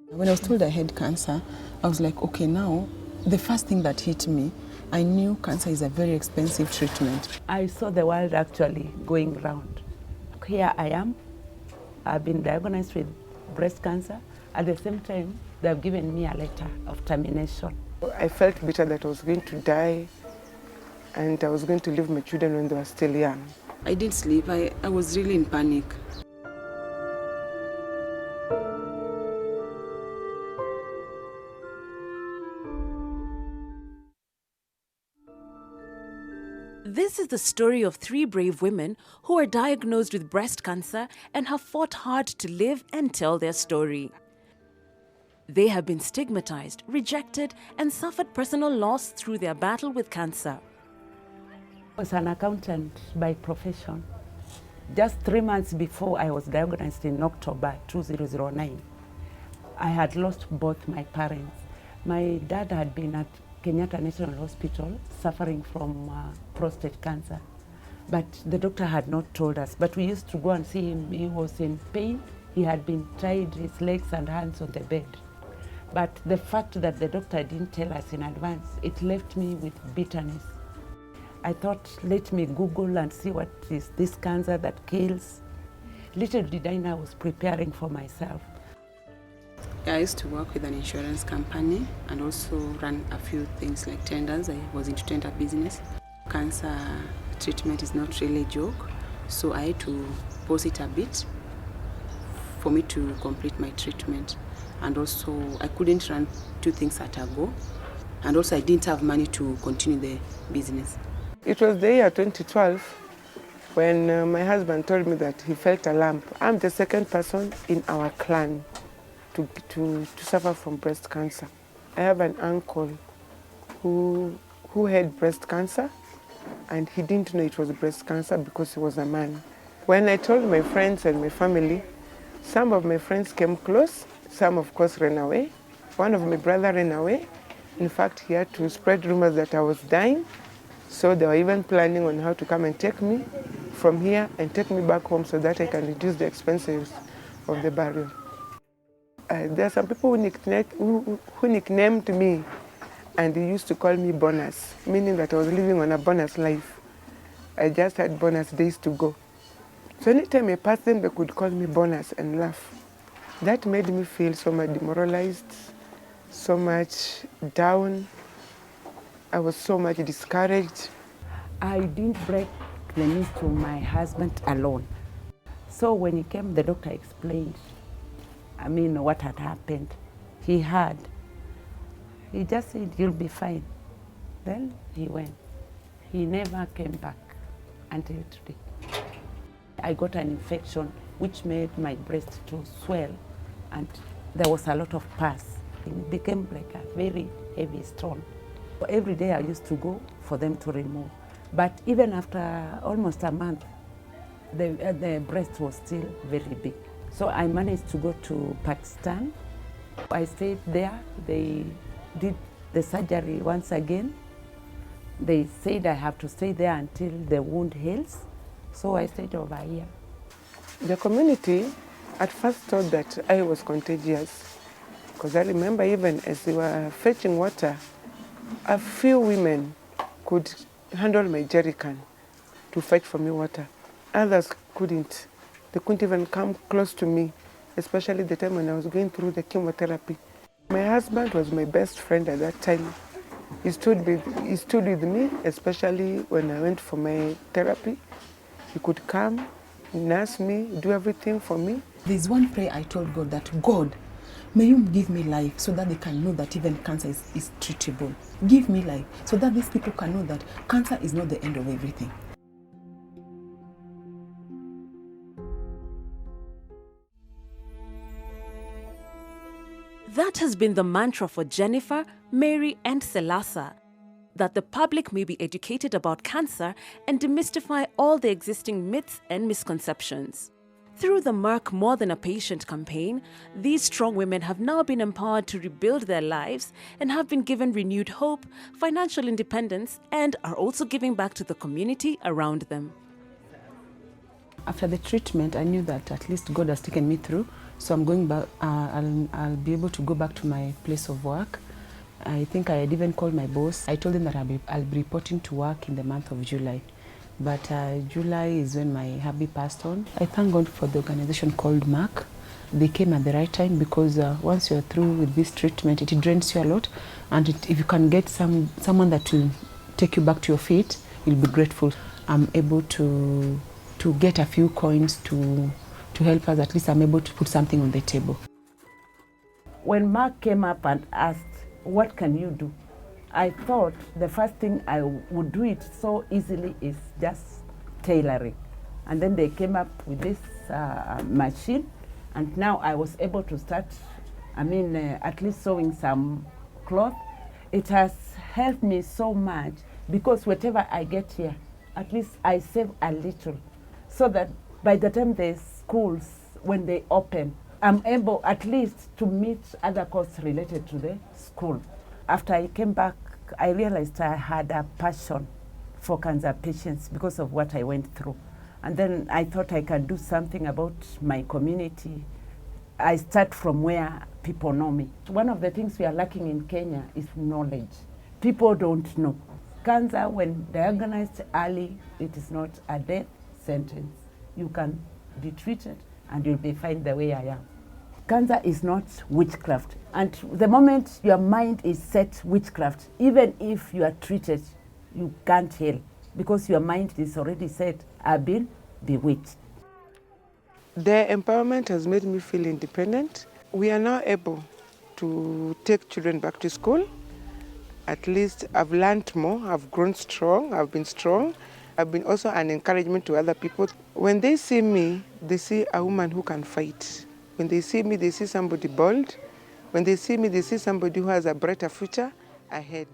When I was told I had cancer, I was like, okay, now the first thing that hit me, I knew cancer is a very expensive treatment. I saw the world actually going round. Here I am. I've been diagnosed with breast cancer. At the same time, they've given me a letter of termination. I felt bitter that I was going to die and I was going to leave my children when they were still young. I didn't sleep. I was really in panic. This is the story of 3 brave women who are diagnosed with breast cancer and have fought hard to live and tell their story. They have been stigmatized, rejected, and suffered personal loss through their battle with cancer. I was an accountant by profession. Just 3 months before I was diagnosed in October 2009, I had lost both my parents. My dad had been at Kenyatta National Hospital suffering from prostate cancer. But the doctor had not told us. But we used to go and see him. He was in pain. He had been tied his legs and hands on the bed. But the fact that the doctor didn't tell us in advance, it left me with bitterness. I thought, let me Google and see what is this cancer that kills. Little did I know I was preparing for myself. I used to work with an insurance company and also run a few things like tenders. I was into tender business. Cancer treatment is not really a joke, so I had to pause it a bit for me to complete my treatment. And also, I couldn't run 2 things at a go. And also, I didn't have money to continue the business. It was the year 2012 when my husband told me that he felt a lump. I'm the second person in our clan to suffer from breast cancer. I have an uncle who had breast cancer, and he didn't know it was breast cancer because he was a man. When I told my friends and my family, some of my friends came close, some of course ran away. One of my brother ran away. In fact, he had to spread rumors that I was dying, so they were even planning on how to come and take me from here and take me back home so that I can reduce the expenses of the burial. There are some people who nicknamed me, and they used to call me bonus, meaning that I was living on a bonus life. I just had bonus days to go. So anytime I passed them, they could call me bonus and laugh. That made me feel so much demoralized, so much down. I was so much discouraged. I didn't break the news to my husband alone. So when he came, the doctor explained, what had happened. He had. He just said, you'll be fine. Then he went. He never came back until today. I got an infection which made my breast to swell, and there was a lot of pus. It became like a very heavy stone. Every day I used to go for them to remove. But even after almost a month, the breast was still very big. So I managed to go to Pakistan. I stayed there. They did the surgery once again. They said I have to stay there until the wound heals. So I stayed over here. The community at first thought that I was contagious, because I remember even as they were fetching water, a few women could handle my jerry can to fetch for me water. Others couldn't. They couldn't even come close to me, especially the time when I was going through the chemotherapy. My husband was my best friend at that time. He stood with me, especially when I went for my therapy. He could come, nurse me, do everything for me. There's one prayer I told God that, God, may you give me life so that they can know that even cancer is treatable. Give me life so that these people can know that cancer is not the end of everything. That has been the mantra for Jennifer, Mary, and Celesia, that the public may be educated about cancer and demystify all the existing myths and misconceptions. Through the Merck More Than a Patient campaign, these strong women have now been empowered to rebuild their lives and have been given renewed hope, financial independence, and are also giving back to the community around them. After the treatment, I knew that at least God has taken me through So I'm going back, I'll be able to go back to my place of work. I think I had even called my boss. I told him that I'll be reporting to work in the month of July. But July is when my hubby passed on. I thank God for the organization called Merck. They came at the right time because once you're through with this treatment, it drains you a lot. And if you can get someone that will take you back to your feet, you'll be grateful. I'm able to get a few coins to help us. At least I'm able to put something on the table. When Mark came up and asked, what can you do? I thought the first thing I would do it so easily is just tailoring. And then they came up with this machine, and now I was able to start, at least sewing some cloth. It has helped me so much because whatever I get here, at least I save a little, so that by the time the schools, when they open, I'm able at least to meet other costs related to the school. After I came back, I realized I had a passion for cancer patients because of what I went through. And then I thought I can do something about my community. I start from where people know me. One of the things we are lacking in Kenya is knowledge. People don't know. Cancer, when diagnosed early, it is not a death sentence. You can be treated and you'll be fine the way I am. Cancer is not witchcraft. And the moment your mind is set witchcraft, even if you are treated, you can't heal because your mind is already set, I've been bewitched. Their empowerment has made me feel independent. We are now able to take children back to school. At least I've learned more, I've grown strong, I've been strong. I've been also an encouragement to other people. When they see me, they see a woman who can fight. When they see me, they see somebody bold. When they see me, they see somebody who has a brighter future ahead.